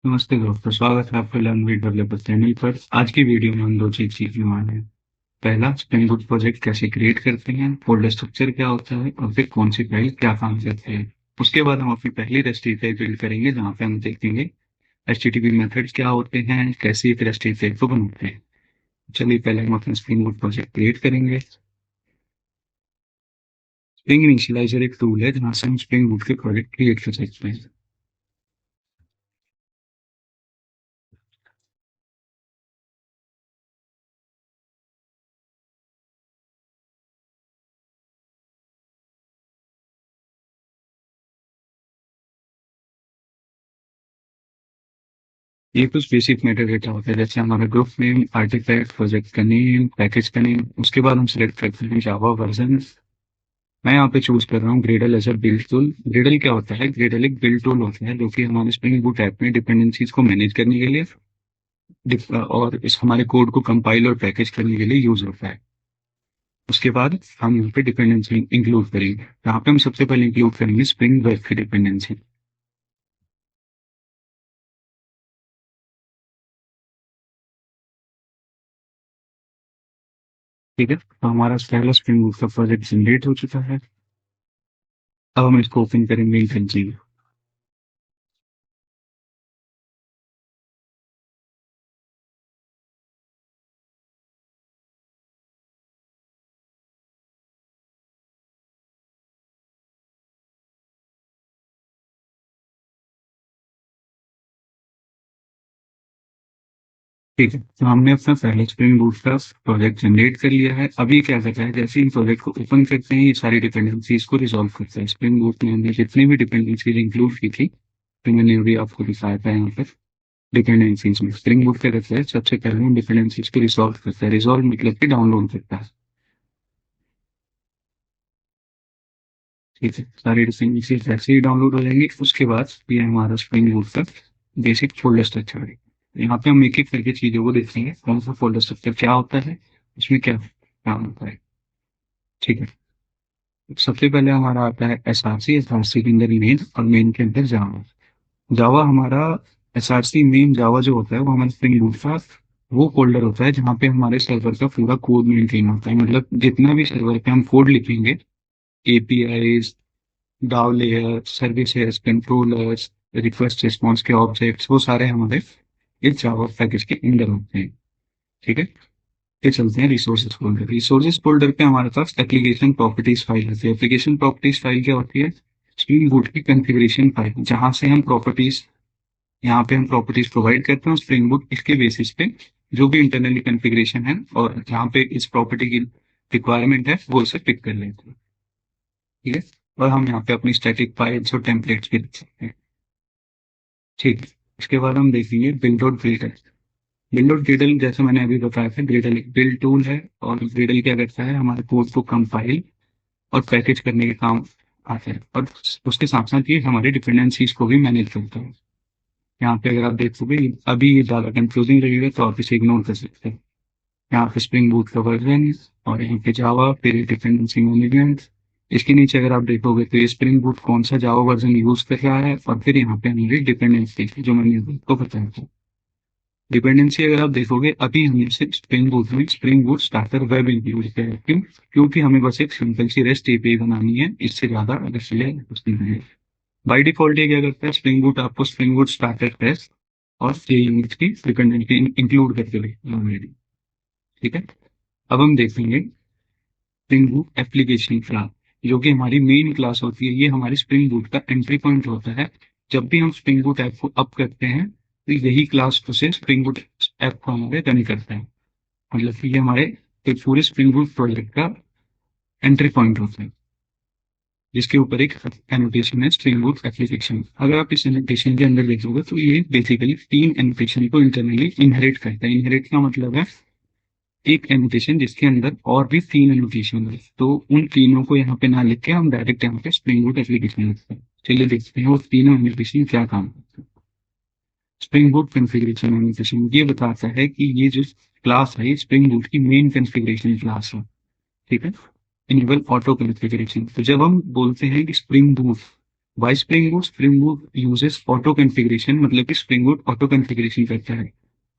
नमस्ते दोस्तों, स्वागत है आपका लर्न डेवलपर चैनल पर। आज की वीडियो में हम दो चीज सीखने वाले हैं। पहला, स्प्रिंग बूट प्रोजेक्ट कैसे क्रिएट करते हैं, फोल्डर स्ट्रक्चर क्या होता है और फिर कौन सी फाइल क्या काम करते हैं। उसके बाद हम अपनी पहली रेस्ट API बिल्ड करेंगे, जहाँ पे हम देखेंगे HTTP मेथड्स क्या होते हैं, कैसे फिर REST API को बनाते हैं। चलिए पहले हम अपना स्प्रिंग बूट प्रोजेक्ट क्रिएट करेंगे। स्प्रिंग इनिशियलाइजर एक टूल है जहाँ से हम स्प्रिंग बूट के प्रोजेक्ट क्रिएट कर सकते हैं। ये कुछ बेसिक मेटा डेटा होता है, जैसे हमारा ग्रुप नेम, आर्टिफैक्ट, प्रोजेक्ट का नेम, पैकेज का नेम। उसके बाद हम सिलेक्ट करते हैं जावा वर्जन। मैं यहाँ पे चूज कर रहा हूँ Gradle as a build tool. Gradle क्या होता है? ग्रेडल एक बिल्ड टूल होता है जो कि हमारे स्प्रिंग बूट ऐप में डिपेंडेंसीज को मैनेज करने के लिए और इस हमारे कोड को कंपाइल और पैकेज करने के लिए यूज होता है। उसके बाद हम यहाँ पे डिपेंडेंसी इंक्लूड करेंगे। यहाँ पे हम सबसे पहले इंक्लूड करेंगे स्प्रिंग वेब की डिपेंडेंसी। ठीक है, तो हमारा पहला स्प्रिंग बूट का प्रोजेक्ट जनरेट हो चुका है। अब हम इसको ओपन करेंगे इंटेंसिव। ठीक है, तो हमने अपना पहले स्प्रिंग बूट का प्रोजेक्ट जनरेट कर लिया है। अभी क्या करना है, जैसे ही प्रोजेक्ट को ओपन करते हैं ये सारी डिपेंडेंसीज को रिजॉल्व करते हैं। स्प्रिंग बूट में हमने जितनी भी डिपेंडेंसीज इंक्लूड की थी, तो मैंने अभी आपको दिखाया था यहाँ पर। डिपेंडेंसीज में स्प्रिंग बूट क्या करता है, सबसे पहले हम डिपेंडेंसीज को रिजॉल्व करता है। रिजॉल्व मतलब कि डाउनलोड करता है। ठीक है, सारी डिपेंडेंसीज ऐसे ही डाउनलोड हो जाएंगी। उसके बाद ये हमारा स्प्रिंग बूट का बेसिक फोल्डर स्ट्रक्चर है। यहाँ पे हम एक एक करके चीजों को देखेंगे, कौन सा फोल्डर स्ट्रक्चर क्या होता है, उसमें क्या काम होता है। ठीक है, सबसे पहले हमारा आता है SRC। SRC के अंदर मेन और मेन के अंदर जावा। जावा हमारा SRC मेन जावा जो होता है वो हमारे स्प्रिंग बूट का वो फोल्डर होता है जहाँ पे हमारे सर्वर का पूरा कोड मेंटेन होता है। मतलब जितना भी सर्वर पे हम कोड लिखेंगे, APIs, डाउ layer, services, controllers, request response के ऑब्जेक्ट्स, वो सारे हमारे इस जावा पैकेज के अंदर होते हैं। ठीक है, ये चलते हैं रिसोर्सेज फोल्डर। रिसोर्सेज फोल्डर पे हमारे पास एप्लीकेशन प्रॉपर्टीज फाइल होती है। एप्लीकेशन प्रॉपर्टीज फाइल क्या होती है? स्प्रिंग बूट की कॉन्फ़िगरेशन फाइल, जहां से हम प्रॉपर्टीज, यहाँ पे हम प्रॉपर्टीज प्रोवाइड करते हैं। स्प्रिंग बूट इसके बेसिस पे जो भी इंटरनली कॉन्फ़िगरेशन है और जहाँ पे इस प्रॉपर्टी की रिक्वायरमेंट है वो उसे पिक कर लेते हैं। ठीक है, और हम यहाँ पे अपनी स्टैटिक फाइल्स और टेम्पलेट्स भी रख सकते हैं। ठीक है, इसके बाद हम देखेंगे build dot Gradle. Build dot Gradle जैसे मैंने अभी बताया था, ग्रेडल एक बिल्ड टूल है और ग्रेडल क्या करता है, हमारे कोड को कंपाइल और पैकेज करने के काम आते हैं। और उसके साथ साथ ये हमारी डिपेंडेंसीज को भी मैनेज करता है। यहाँ पे अगर आप देखोगे, अभी ये ज़्यादा कंफ्यूजिंग लगेगा तो आप इसे इग्नोर कर सकते हैं। यहाँ पे स्प्रिंग बूट का वर्जन और यहाँ पे जावा, फिर डिपेंडेंसी मैनेजमेंट। इसके नीचे अगर आप देखोगे तो ये स्प्रिंग बूट कौन सा जावा वर्जन यूज कर रहा है, और फिर यहाँ पे हमारी डिपेंडेंसी जो मैंने आपको बताया था। डिपेंडेंसी अगर आप देखोगे, अभी हमने सिर्फ स्प्रिंग बूट में spring boot starter web include किया है। क्यों? क्योंकि हमें बस एक सिंपल सी रेस्ट API बनानी है, इससे ज्यादा अगर चले कुछ नहीं है। बाई डिफॉल्ट ये क्या करता है, स्प्रिंग बूट आपको स्प्रिंग बूट स्टार्टर टेस्ट और ये यूनिट की डिपेंडेंसी इंक्लूड करके ऑलरेडी। ठीक है, अब हम देखेंगे स्प्रिंग बूट एप्लीकेशन क्लास, जो कि हमारी मेन क्लास होती है। ये हमारी स्प्रिंग बूट का एंट्री पॉइंट होता है। जब भी हम स्प्रिंग बूट ऐप को अप करते हैं तो यही क्लास उसे स्प्रिंग बूट ऐप को हमारे रन करता है। मतलब कि ये हमारे एक पूरे स्प्रिंग बूट प्रोजेक्ट का एंट्री पॉइंट होता है, जिसके ऊपर एक एनोटेशन है स्प्रिंग बूट एप्लीकेशन। अगर आप इस एनोटेशन के अंदर देखोगे तो ये बेसिकली तीन एनोटेशन को इंटरनली इनहेरिट करता है। इनहेरिट का मतलब है एक एनोटेशन जिसके अंदर और भी तीन एनोटेशन है, तो उन तीनों को यहाँ पे ना लिख के हम डायरेक्ट यहाँ पे स्प्रिंग बूट एप्लीकेशन लिखते हैं। चलिए देखते हैं वो तीनों एनोटेशन क्या काम करते हैं। स्प्रिंग बूट कॉन्फ़िगरेशन एनोटेशन ये बताता है कि ये जो क्लास है, ये स्प्रिंग बूट की मेन कॉन्फ़िगरेशन क्लास है। ठीक है, इनेबल ऑटो कॉन्फ़िगरेशन। तो जब हम बोलते हैं कि Spring Boot why Spring Boot uses auto configuration, मतलब कि स्प्रिंग बूट ऑटो कॉन्फ़िगरेशन करता है।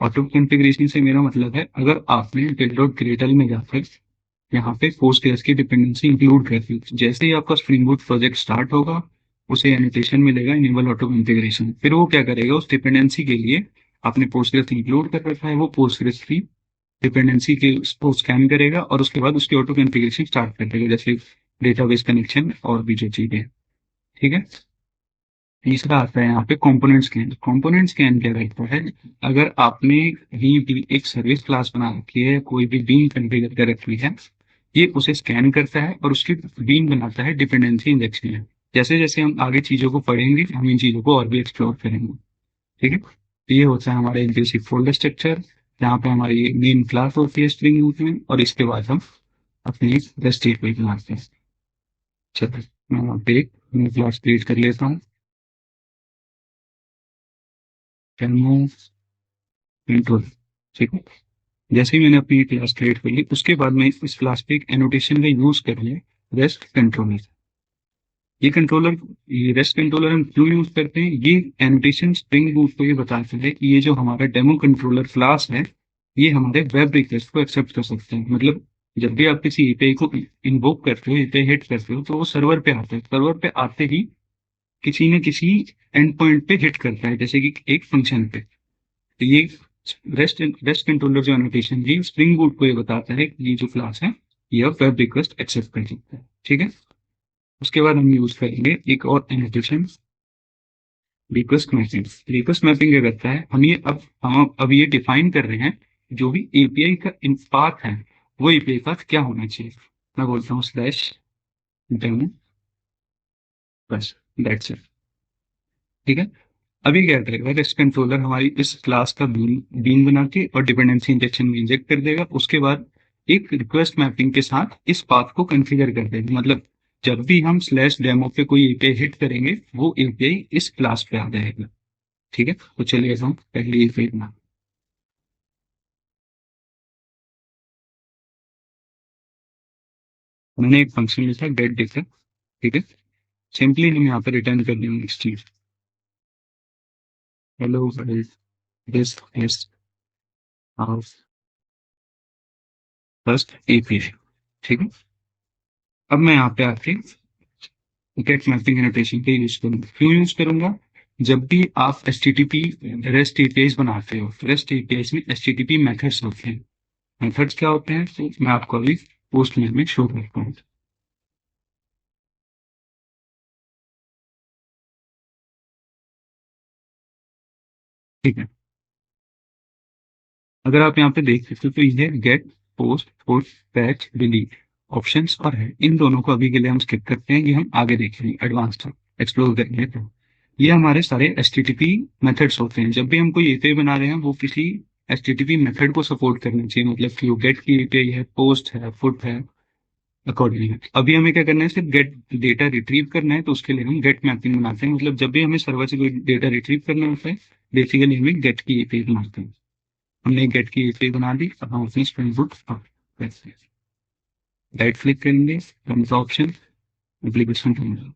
ऑटो कॉन्फ़िगरेशन से मेरा मतलब है, अगर आपने टिल में जाकर यहाँ पे पोस्टग्रेस की डिपेंडेंसी इंक्लूड कर दी, जैसे ही आपका स्प्रिंग बूट प्रोजेक्ट स्टार्ट होगा, उसे एनोटेशन मिलेगा इनेबल ऑटो कॉन्फ़िगरेशन, फिर वो क्या करेगा, उस डिपेंडेंसी के लिए आपने पोस्टग्रेस इंक्लूड कर रखा है, वो पोस्टग्रेस की डिपेंडेंसी के उसको स्कैन करेगा और उसके बाद उसकी ऑटो कॉन्फ़िगरेशन स्टार्ट कर देगा, जैसे डेटाबेस कनेक्शन और भी जो चीजें। ठीक है। तीसरा आता है यहाँ पे कंपोनेंट स्कैन। कंपोनेंट स्कैन क्या रहता है, अगर आपने कहीं भी एक सर्विस क्लास बना रखी है, कोई भी बीन कॉन्फ़िगर कर रखी है, ये उसे स्कैन करता है और उसकी बीन बनाता है डिपेंडेंसी इंजेक्शन में। जैसे जैसे हम आगे चीजों को पढ़ेंगे, हम इन चीजों को और भी एक्सप्लोर करेंगे। ठीक है। तो ये होता है हमारा एक बेसिक फोल्डर स्ट्रक्चर, जहाँ पे हमारी मेन क्लास होती है स्ट्रिंग रूट में, और इसके बाद हम अपनी रेस्ट एपीआई बनाते हैं। चलो, मैं वहाँ पे एक न्यू क्लास क्रिएट कर लेता हूँ। Demo intro. ठीक है। जैसे ही मैंने अपनी क्लास क्रिएट कर ली, उसके बाद मैं इस क्लास पे एक एनोटेशन का यूज कर लिया, रेस्ट कंट्रोलर। ये कंट्रोलर, ये रेस्ट कंट्रोलर हम क्यों यूज करते हैं, ये एनोटेशन स्प्रिंग बूट को ये बताते हैं कि ये जो हमारा डेमो कंट्रोलर क्लास है, ये हमारे वेब रिक्वेस्ट को एक्सेप्ट कर सकते हैं। मतलब जब भी आप किसी एपीआई को इन्वोक करते हो, एपीआई हिट करते हो, तो वो सर्वर पे आता है, सर्वर पे आते ही किसी न किसी एंड पॉइंट पे हिट करता है, जैसे कि एक फंक्शन पे। तो ये रेस्ट रेस्ट कंट्रोलर जो एनोटेशन जी स्प्रिंग बूट को ये बताता है कि ये जो क्लास है, ये वेब रिक्वेस्ट एक्सेप्ट कर सकता है। ठीक है। उसके बाद हम यूज करेंगे एक और annotation, request mapping. Request mapping क्या करता है, हम अब ये डिफाइन कर रहे हैं, जो भी एपीआई का पाथ है, वो एपीआई पाथ क्या होना चाहिए। मैं बोलता हूँ स्लैश डेमो, बस, दैट्स इट। ठीक है। अभी क्या करेगा, रेस्ट कंट्रोलर हमारी इस क्लास का बीन बना के और डिपेंडेंसी इंजेक्शन में इंजेक्ट कर देगा। उसके बाद एक रिक्वेस्ट मैपिंग के साथ इस पाथ को कॉन्फ़िगर कर देगा। मतलब जब भी हम स्लैश डेमो पे कोई एपीआई हिट करेंगे, वो एपीआई इस क्लास पे आ जाएगा। ठीक है। तो चलिए हम पहले एपीआई बना, मैंने एक फंक्शन लिखा गेट डेटा। ठीक है। सिंपली हम यहाँ पे रिटर्न कर देंगे नेक्स्ट चीज, hello world, this is our first API. ठीक है। अब मैं यहाँ पे आके गेट मैपिंग एनोटेशन के यूज करूंगा। क्यों यूज करूंगा, जब भी आप H T T P rest API बनाते हो, रेस्ट एपीआई में H T T P methods होते हैं। मेथड्स क्या होते हैं, तो मैं आपको अभी पोस्ट में शो करता हूँ। ठीक है। अगर आप यहाँ पे देख सकते हो, तो ये get, post, put, patch, delete options और है। इन दोनों को अभी के लिए हम स्किप करते हैं, ये हम आगे देखेंगे, एडवांस तक एक्सप्लोर करेंगे। तो ये हमारे सारे H T T P methods होते हैं। जब भी हम कोई एपीआई बना रहे हैं, वो किसी H T T P method को सपोर्ट करना चाहिए। मतलब कि वो गेट की एपीआई है, पोस्ट है, पुट है, अकॉर्डिंगली। अभी हमें क्या करना है, सिर्फ गेट डेटा रिट्रीव करना है, तो उसके लिए हम गेट मैपिंग बनाते हैं। मतलब जब भी हमें सर्वर से कोई डेटा रिट्रीव करना होता है, बेसिकली हमें गेट की एपीआई बनाते हैं। हमने गेट की एपीआई बना दी, अब हम अपनी स्प्रिंग बूट राइट क्लिक करेंगे, ऑप्शन, एप्लीकेशन करेंगे।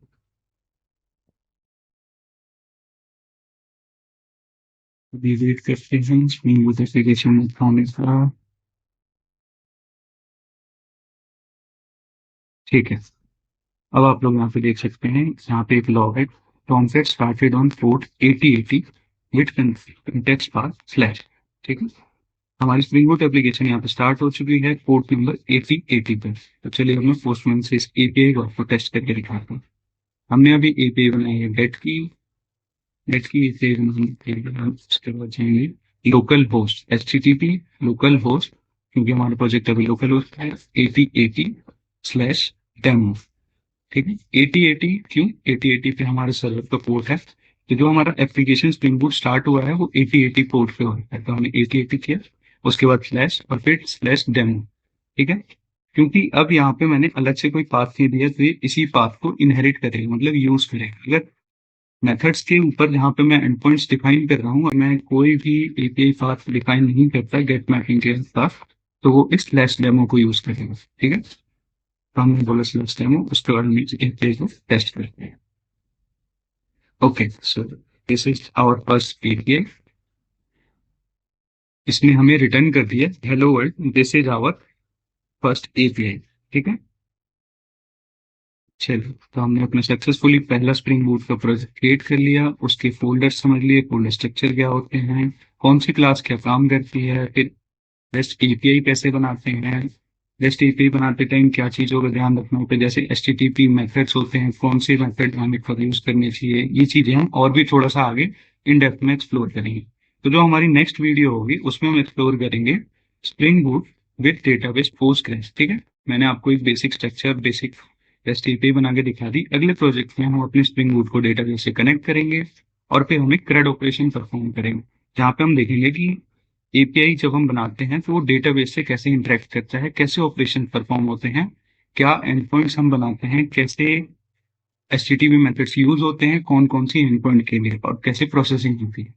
विजिट करते हैं स्प्रिंग बूट एप्लीकेशन होने का। ठीक है। अब आप लोग यहाँ पे देख सकते हैं, यहाँ पे एक लॉग है, Tomcat started on port 8080 with context path slash. ठीक है। हमारी स्प्रिंग बूट एप्लीकेशन यहाँ पे स्टार्ट हो चुकी है पोर्ट नंबर 8080 पर। तो चलिए अब मैं पोस्टमैन से इस एपीआई को आपको टेस्ट करके दिखाता हूँ। हमने अभी एपीआई बनाई है गेट की एपीआई बनाई, उसके बाद जाएंगे local host HTTP, local host, क्योंकि हमारा प्रोजेक्ट अभी लोकल होस्ट है, 8080 स्लैश डेमो। ठीक है। 8080 क्यों, 8080 पे हमारे सर्वर का पोर्ट है, तो जो हमारा एप्लीकेशन स्प्रिंग बूट स्टार्ट हुआ है वो 8080 पोर्ट पे हो रहा है, तो हमने 8080 किया, उसके बाद स्लैश और फिर स्लैश डेमो। ठीक है। क्योंकि अब यहाँ पे मैंने अलग से कोई पाथ नहीं दिया, तो ये इसी पाथ को इनहेरिट करेगा, मतलब यूज करेगा। अगर मेथड्स के ऊपर जहाँ पे मैं एंड पॉइंट्स डिफाइन कर रहा हूँ और मैं कोई भी एपीआई पाथ डिफाइन नहीं करता गेट मैपिंग के साथ, तो वो इस स्लैश डेमो को यूज करेगा। ठीक है। तो हमने बोला स्लैश डेमो, उसके बाद हम एपीआई को टेस्ट करते हैं। Okay, so this is our first API. इसने हमें रिटर्न कर दिया hello world, this is our first API. ठीक है, चलिए, तो हमने अपना सक्सेसफुली पहला स्प्रिंग बूट का प्रोजेक्ट क्रिएट कर लिया। उसके फोल्डर समझ लिए, फोल्डर स्ट्रक्चर क्या होते हैं, कौन सी क्लास क्या काम करती है, फिर रेस्ट एपीआई कैसे बनाते हैं, रेस्ट एपीआई बनाते टाइम क्या चीज़ों का ध्यान रखना होता है, जैसे एचटीटीपी मेथड्स होते हैं, कौन से मेथड हमें फॉर यूज करने चाहिए, ये चीज़ें हम और भी थोड़ा सा आगे इन डेप्थ में एक्सप्लोर करेंगे। तो जो हमारी नेक्स्ट वीडियो होगी उसमें हम एक्सप्लोर करेंगे spring boot with database Postgres. ठीक है, मैंने आपको एक basic structure, basic rest API बना के दिखा दी। अगले प्रोजेक्ट में हम अपने स्प्रिंग बूट को डेटाबेस से कनेक्ट करेंगे और फिर हम एक CRUD ऑपरेशन परफॉर्म करेंगे, जहाँ पे हम देखेंगे कि एपीआई जब हम बनाते हैं तो वो डेटाबेस से कैसे इंटरेक्ट करता है, कैसे ऑपरेशन परफॉर्म होते हैं, क्या एंड पॉइंट्स हम बनाते हैं, कैसे एचटीटीपी मेथड्स यूज होते हैं कौन कौन सी एंड पॉइंट के लिए, और कैसे प्रोसेसिंग होती है।